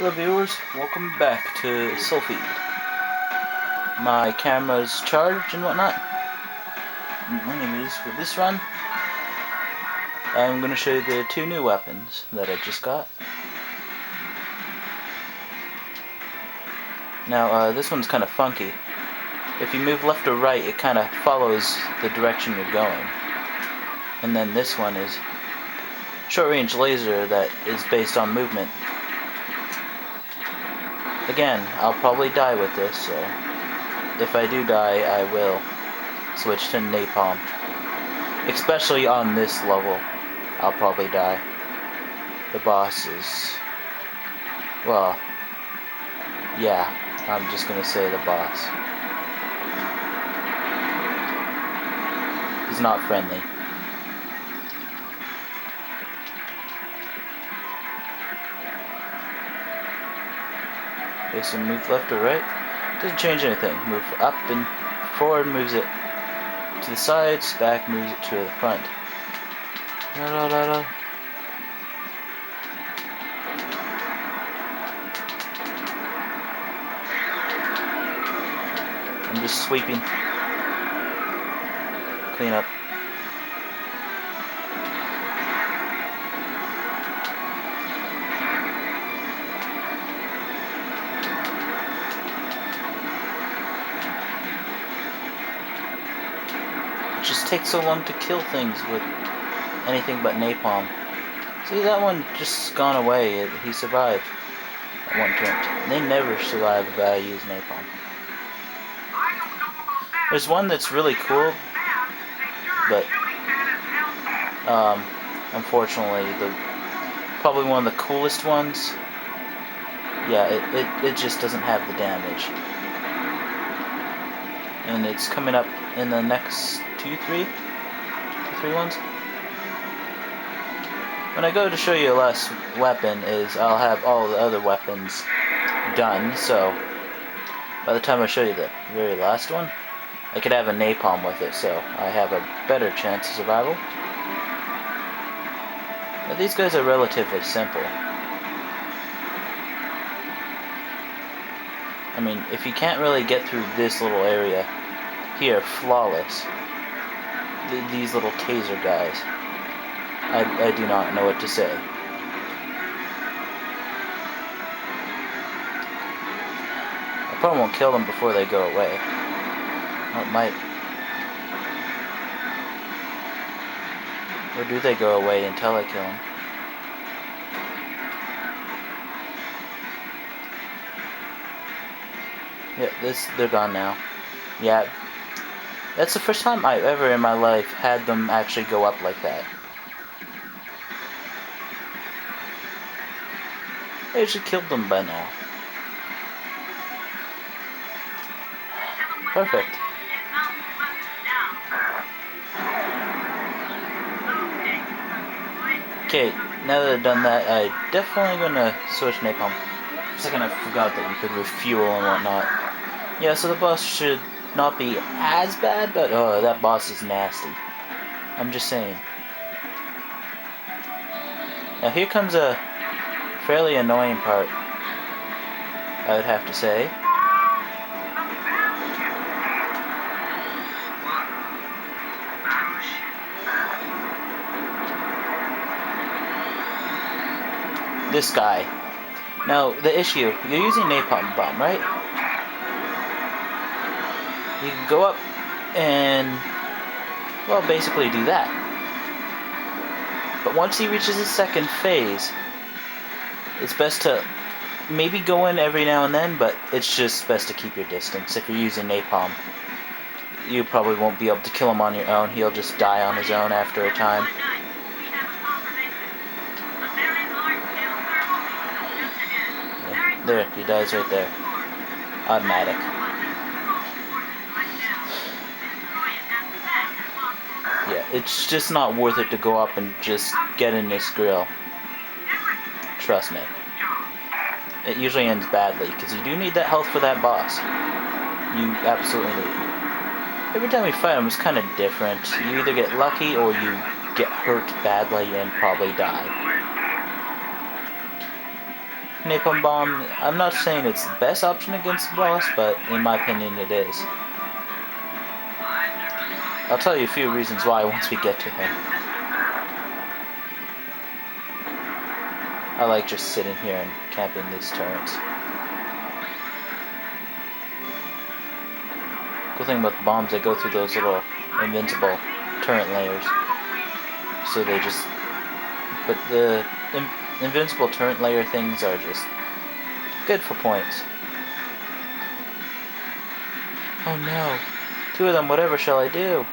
Hello viewers, welcome back to Soulfeed. My camera's charged and whatnot. Anyways, for this run, I'm going to show you the two new weapons that I just got. Now, this one's kind of funky. If you move left or right, it kind of follows the direction you're going. And then this one is short-range laser that is based on movement. Again, I'll probably die with this, so if I do die, I will switch to napalm. Especially on this level, I'll probably die. The boss is... well, yeah, I'm just gonna say the boss. He's not friendly. Okay, so move left or right. Doesn't change anything. Move up and forward moves it to the sides, back moves it to the front. La la la la. I'm just sweeping. Clean up. It just takes so long to kill things with anything but napalm. See, that one just gone away. He survived at one point. They never survive if I use napalm. There's one that's really cool, but unfortunately, probably one of the coolest ones. Yeah, it just doesn't have the damage. And it's coming up in the next two, three ones. When I go to show you a last weapon I'll have all the other weapons done, so by the time I show you the very last one, I could have a napalm with it, so I have a better chance of survival. Now these guys are relatively simple. I mean, if you can't really get through this little area here, flawless, these little taser guys, I do not know what to say. I probably won't kill them before they go away. Oh, it might. Or do they go away until I kill them? Yeah, they're gone now. Yeah, that's the first time I've ever in my life had them actually go up like that. I should killed them by now. Perfect. Okay, now that I've done that, I'm definitely gonna switch napalm. For a second I forgot that you could refuel and whatnot. Yeah, so the boss should not be as bad, but that boss is nasty. I'm just saying. Now here comes a fairly annoying part, I would have to say. This guy. Now, the issue, you're using napalm bomb, right? You can go up and, well, basically do that. But once he reaches his second phase, it's best to maybe go in every now and then, but it's just best to keep your distance. If you're using napalm, you probably won't be able to kill him on your own. He'll just die on his own after a time. Yeah, there, he dies right there. Automatic. Yeah, it's just not worth it to go up and just get in this grill. Trust me. It usually ends badly, because you do need that health for that boss. You absolutely need it. Every time you fight him, it's kind of different. You either get lucky or you get hurt badly and probably die. napalm bomb, I'm not saying it's the best option against the boss, but in my opinion it is. I'll tell you a few reasons why once we get to him. I like just sitting here and camping these turrets. Cool thing about the bombs, they go through those little invincible turret layers. So they just... But the invincible turret layer things are just good for points. Oh no. 2 of them, whatever shall I do?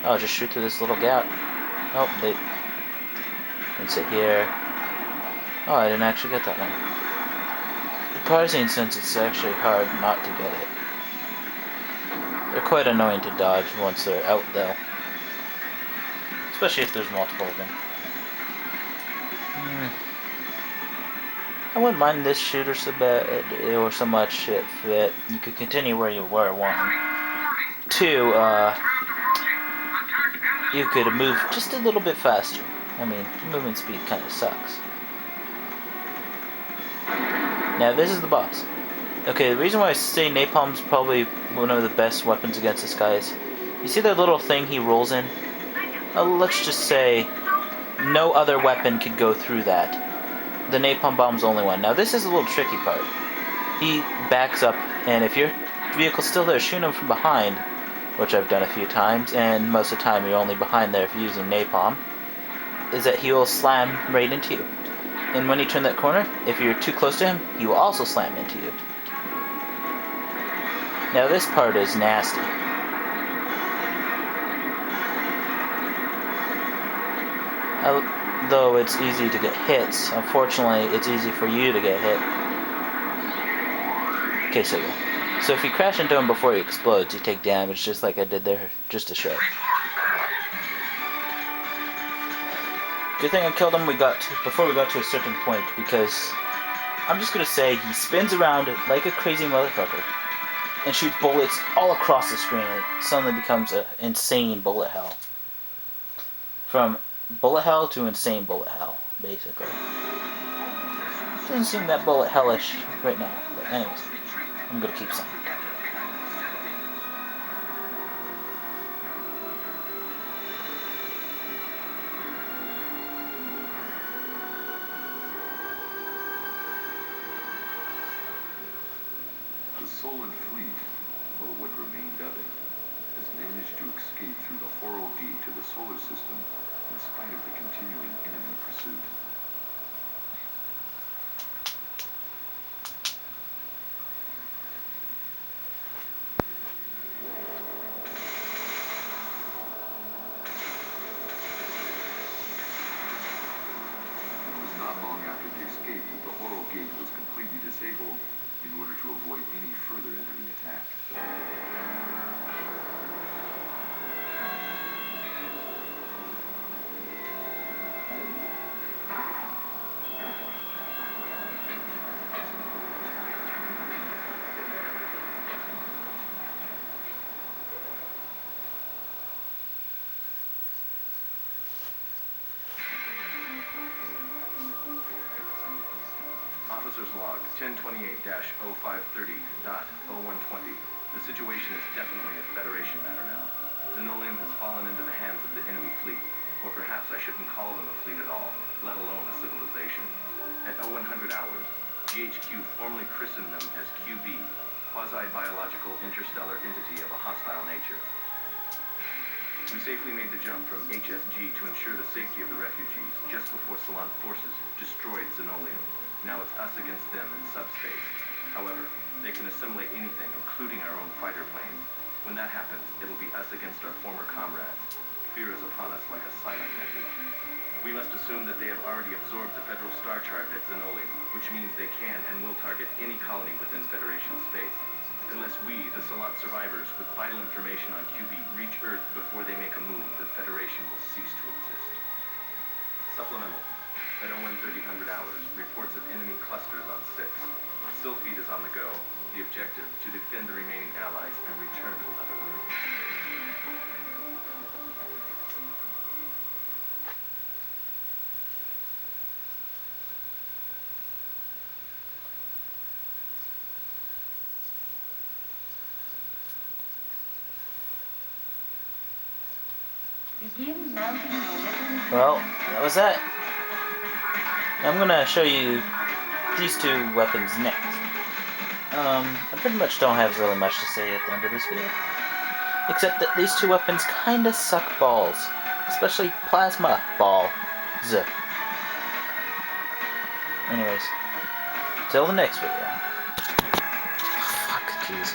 I'll just shoot through this little gap. Oh, they... And sit here. Oh, I didn't actually get that one. Surprising since it's actually hard not to get it. They're quite annoying to dodge once they're out though. Especially if there's multiple of them. I wouldn't mind this shooter so bad, or so much if you could continue where you were, 1. 2, you could move just a little bit faster. I mean, movement speed kind of sucks. Now, this is the boss. Okay, the reason why I say napalm's probably one of the best weapons against this guy is, you see that little thing he rolls in? Let's just say no other weapon could go through that. The napalm bomb's the only one. Now, this is a little tricky part. He backs up, and if your vehicle's still there, shoot him from behind, which I've done a few times, and most of the time you're only behind there if you're using napalm, is that he will slam right into you. And when you turn that corner, if you're too close to him, he will also slam into you. Now this part is nasty. Though it's easy to get hits, unfortunately it's easy for you to get hit. Okay, so yeah. So if you crash into him before he explodes, you take damage just like I did there, just to show. Good thing I killed him before we got to a certain point, because I'm just gonna say he spins around like a crazy motherfucker and shoots bullets all across the screen. It suddenly becomes an insane bullet hell. From bullet hell to insane bullet hell, basically. Doesn't seem that bullet hellish right now, but anyways, I'm gonna keep some. The Solan fleet, or what remained of it, has managed to escape through the Horror Gate to the solar system in spite of the continuing enemy pursuit. It was not long after the escape that the Horror Gate was completely disabled in order to avoid any further enemy attack. Officer's log 1028-0530.0120. The situation is definitely a Federation matter now. Xenolium has fallen into the hands of the enemy fleet, or perhaps I shouldn't call them a fleet at all, let alone a civilization. At 0100 hours, GHQ formally christened them as QB, quasi-biological interstellar entity of a hostile nature. We safely made the jump from HSG to ensure the safety of the refugees just before Salant forces destroyed Xenolium. Now it's us against them in subspace. However, they can assimilate anything, including our own fighter planes. When that happens, it'll be us against our former comrades. Fear is upon us like a silent nebula. We must assume that they have already absorbed the Federal Star Chart at Xenolium, which means they can and will target any colony within Federation space. Unless we, the Salant survivors, with vital information on QB, reach Earth before they make a move, the Federation will cease to exist. Supplemental. At 0130 hours, reports of enemy clusters on 6. Sylpheed is on the go. The objective, to defend the remaining allies and return to Mother Earth. Begin mounting your weapons. Well, that was that. I'm gonna show you these two weapons next. I pretty much don't have really much to say at the end of this video. Except that these two weapons kinda suck balls. Especially plasma ball. Anyways, till the next video. Fuck, jeez.